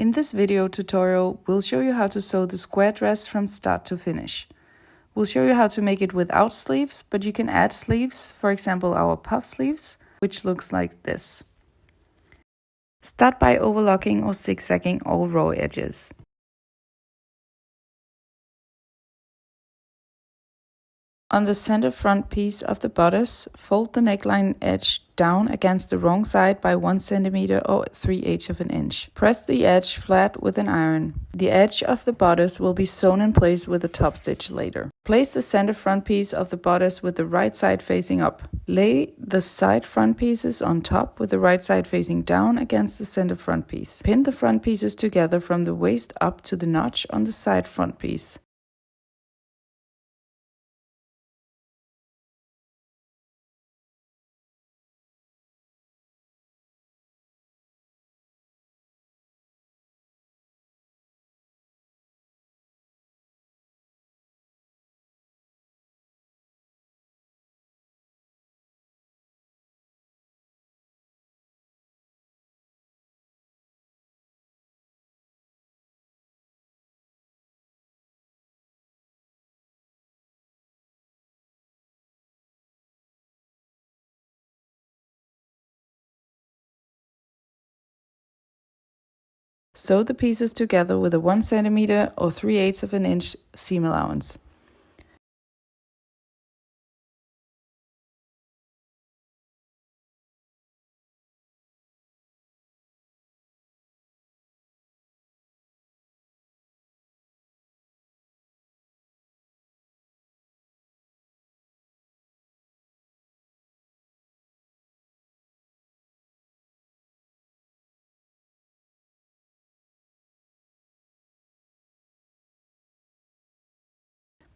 In this video tutorial, we'll show you how to sew the square dress from start to finish. We'll show you how to make it without sleeves, but you can add sleeves, for example our puff sleeves, which looks like this. Start by overlocking or zigzagging all raw edges. On the center front piece of the bodice, fold the neckline edge down against the wrong side by 1 cm or 3/8 of an inch. Press the edge flat with an iron. The edge of the bodice will be sewn in place with a top stitch later. Place the center front piece of the bodice with the right side facing up. Lay the side front pieces on top with the right side facing down against the center front piece. Pin the front pieces together from the waist up to the notch on the side front piece. Sew the pieces together with a 1 cm or 3/8 of an inch seam allowance.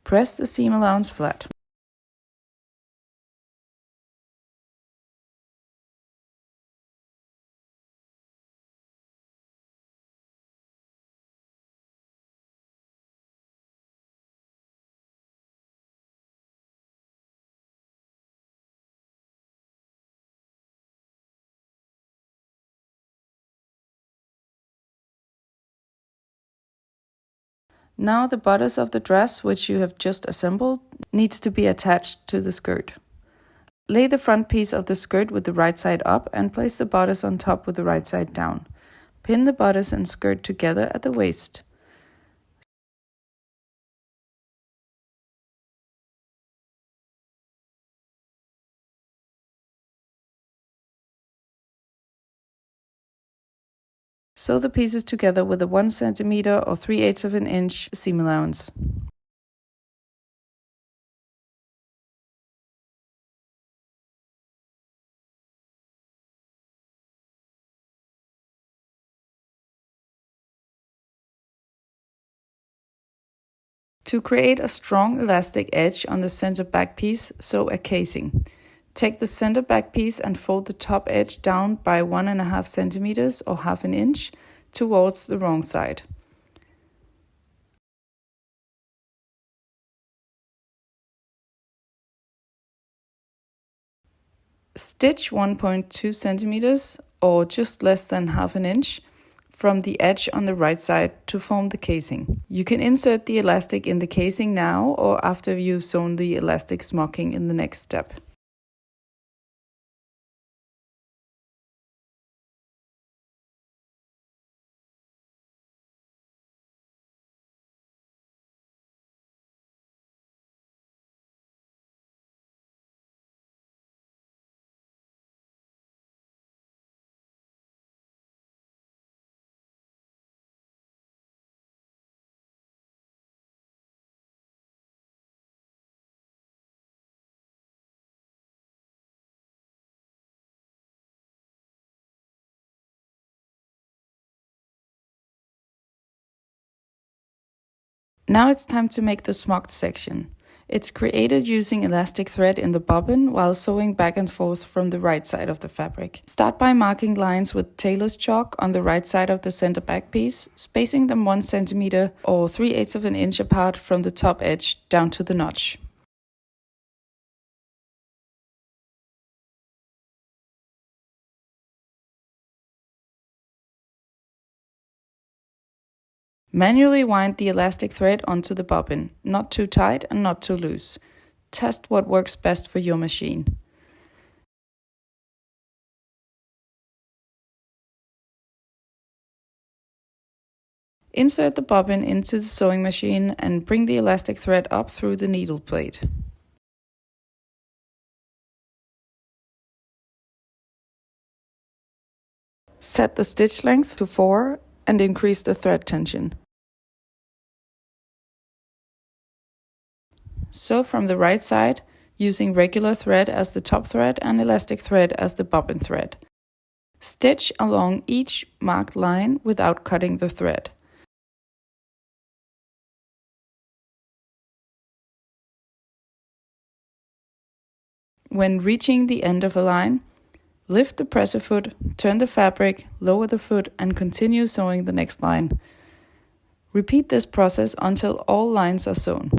Press the seam allowance flat. Now the bodice of the dress, which you have just assembled, needs to be attached to the skirt. Lay the front piece of the skirt with the right side up and place the bodice on top with the right side down. Pin the bodice and skirt together at the waist. Sew the pieces together with a 1 cm or 3/8 of an inch seam allowance. To create a strong elastic edge on the center back piece, sew a casing. Take the center back piece and fold the top edge down by 1.5 cm or 1/2 inch towards the wrong side. Stitch 1.2 cm or just less than 1/2 inch from the edge on the right side to form the casing. You can insert the elastic in the casing now or after you've sewn the elastic smocking in the next step. Now it's time to make the smocked section. It's created using elastic thread in the bobbin while sewing back and forth from the right side of the fabric. Start by marking lines with tailor's chalk on the right side of the center back piece, spacing them 1 cm or 3/8 of an inch apart from the top edge down to the notch. Manually wind the elastic thread onto the bobbin, not too tight and not too loose. Test what works best for your machine. Insert the bobbin into the sewing machine and bring the elastic thread up through the needle plate. Set the stitch length to 4 and increase the thread tension. Sew from the right side, using regular thread as the top thread and elastic thread as the bobbin thread. Stitch along each marked line without cutting the thread. When reaching the end of a line, lift the presser foot, turn the fabric, lower the foot, and continue sewing the next line. Repeat this process until all lines are sewn.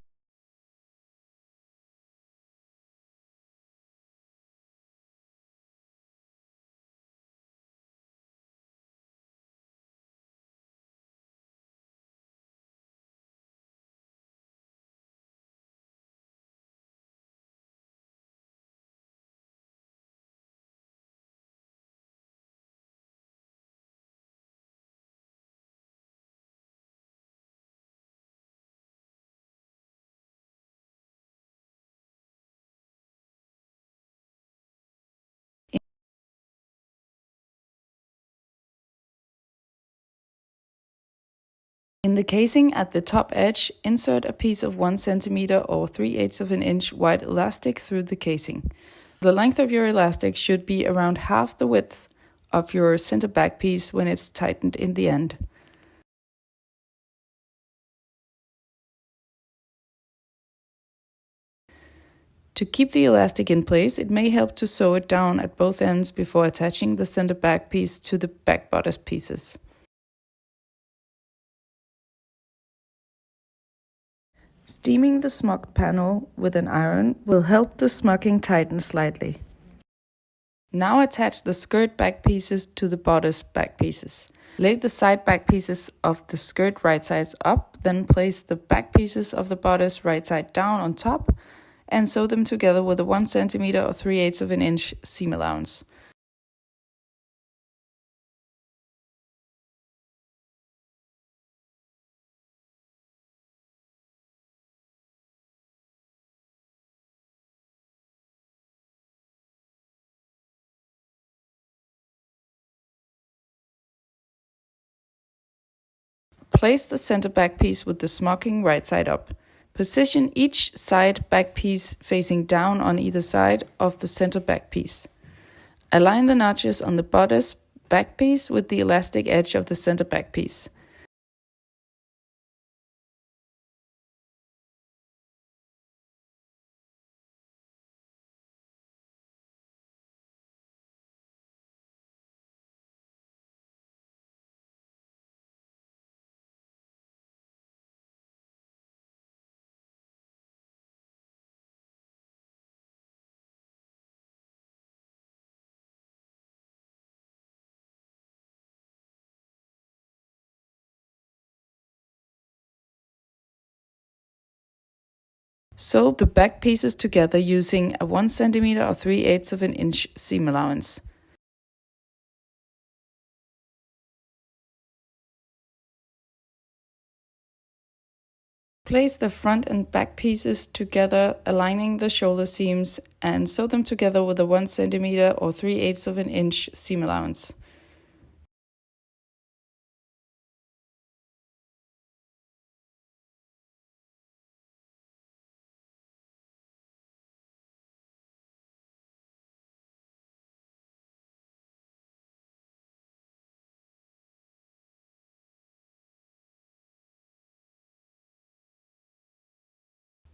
In the casing at the top edge, insert a piece of 1 cm or 3/8 of an inch white elastic through the casing. The length of your elastic should be around half the width of your center back piece when it's tightened in the end. To keep the elastic in place, it may help to sew it down at both ends before attaching the center back piece to the back bodice pieces. Steaming the smocked panel with an iron will help the smocking tighten slightly. Now attach the skirt back pieces to the bodice back pieces. Lay the side back pieces of the skirt right sides up, then place the back pieces of the bodice right side down on top and sew them together with a 1 cm or 3/8 of an inch seam allowance. Place the center back piece with the smocking right side up. Position each side back piece facing down on either side of the center back piece. Align the notches on the bodice back piece with the elastic edge of the center back piece. Sew the back pieces together using a 1 cm or 3/8 of an inch seam allowance. Place the front and back pieces together, aligning the shoulder seams, and sew them together with a 1 cm or 3/8 of an inch seam allowance.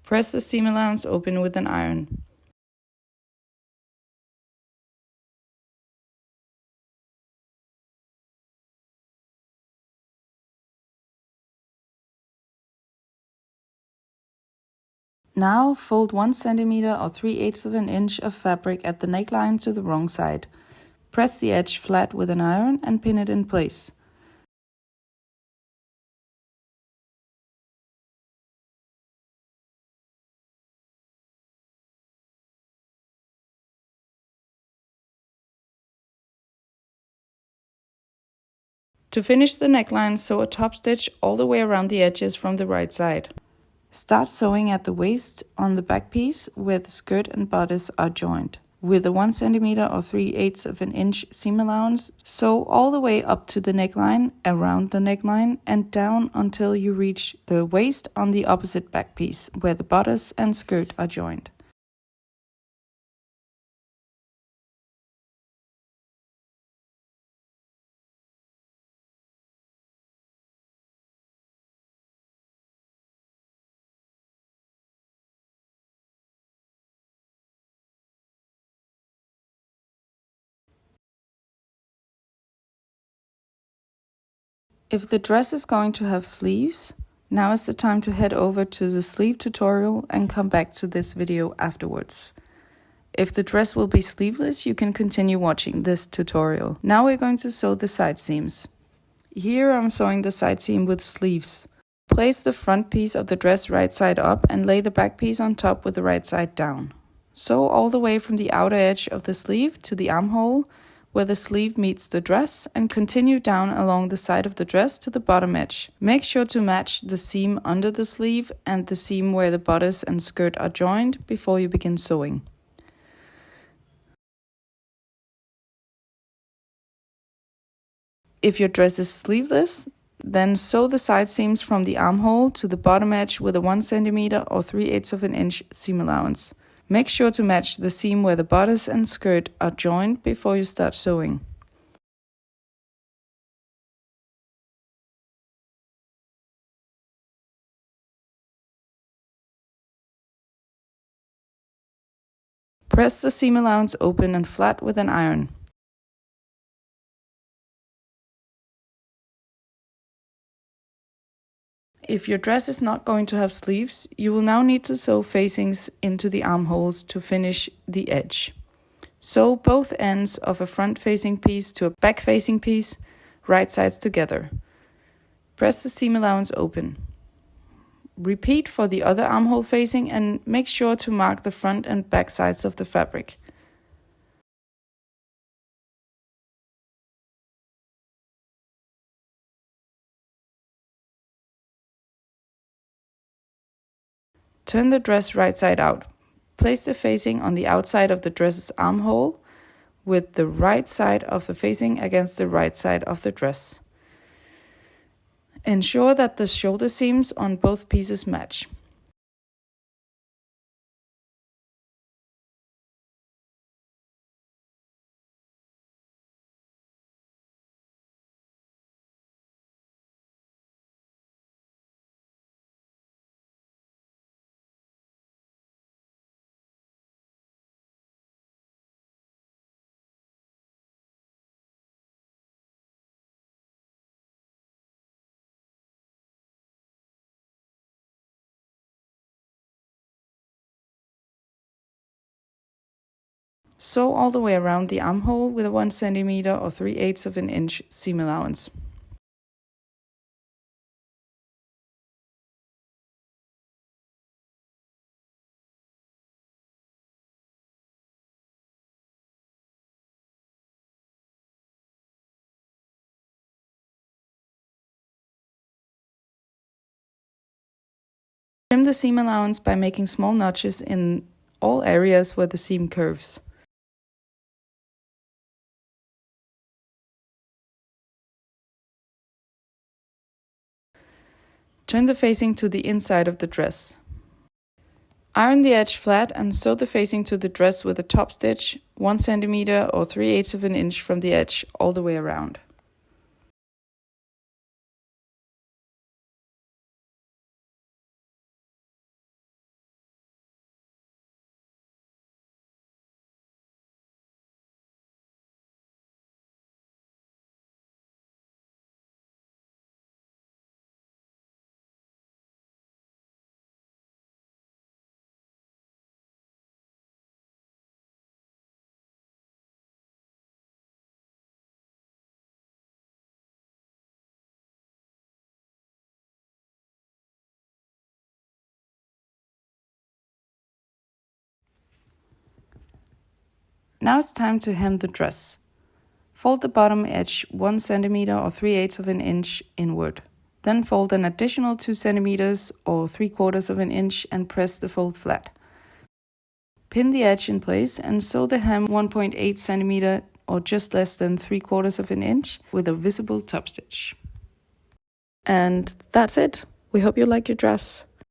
Press the seam allowance open with an iron. Now fold 1 cm or 3/8 of an inch of fabric at the neckline to the wrong side. Press the edge flat with an iron and pin it in place. To finish the neckline, sew a top stitch all the way around the edges from the right side. Start sewing at the waist on the back piece where the skirt and bodice are joined. With a 1 centimeter or 3/8 of an inch seam allowance, sew all the way up to the neckline, around the neckline, and down until you reach the waist on the opposite back piece where the bodice and skirt are joined. If the dress is going to have sleeves, now is the time to head over to the sleeve tutorial and come back to this video afterwards. If the dress will be sleeveless, you can continue watching this tutorial. Now we're going to sew the side seams. Here I'm sewing the side seam with sleeves. Place the front piece of the dress right side up and lay the back piece on top with the right side down. Sew all the way from the outer edge of the sleeve to the armhole, where the sleeve meets the dress, and continue down along the side of the dress to the bottom edge. Make sure to match the seam under the sleeve and the seam where the bodice and skirt are joined before you begin sewing. If your dress is sleeveless, then sew the side seams from the armhole to the bottom edge with a 1 centimeter or 3/8 of an inch seam allowance. Make sure to match the seam where the bodice and skirt are joined before you start sewing. Press the seam allowance open and flat with an iron. If your dress is not going to have sleeves, you will now need to sew facings into the armholes to finish the edge. Sew both ends of a front-facing piece to a back-facing piece, right sides together. Press the seam allowance open. Repeat for the other armhole facing and make sure to mark the front and back sides of the fabric. Turn the dress right side out. Place the facing on the outside of the dress's armhole with the right side of the facing against the right side of the dress. Ensure that the shoulder seams on both pieces match. Sew all the way around the armhole with a 1 centimeter or 3/8 of an inch seam allowance. Trim the seam allowance by making small notches in all areas where the seam curves. Turn the facing to the inside of the dress. Iron the edge flat and sew the facing to the dress with a top stitch 1 centimeter or 3/8 of an inch from the edge all the way around. Now it's time to hem the dress. Fold the bottom edge 1 centimeter or 3/8 of an inch inward. Then fold an additional 2 centimeters or 3/4 of an inch and press the fold flat. Pin the edge in place and sew the hem 1.8 centimeter or just less than 3/4 of an inch with a visible top stitch. And that's it. We hope you like your dress.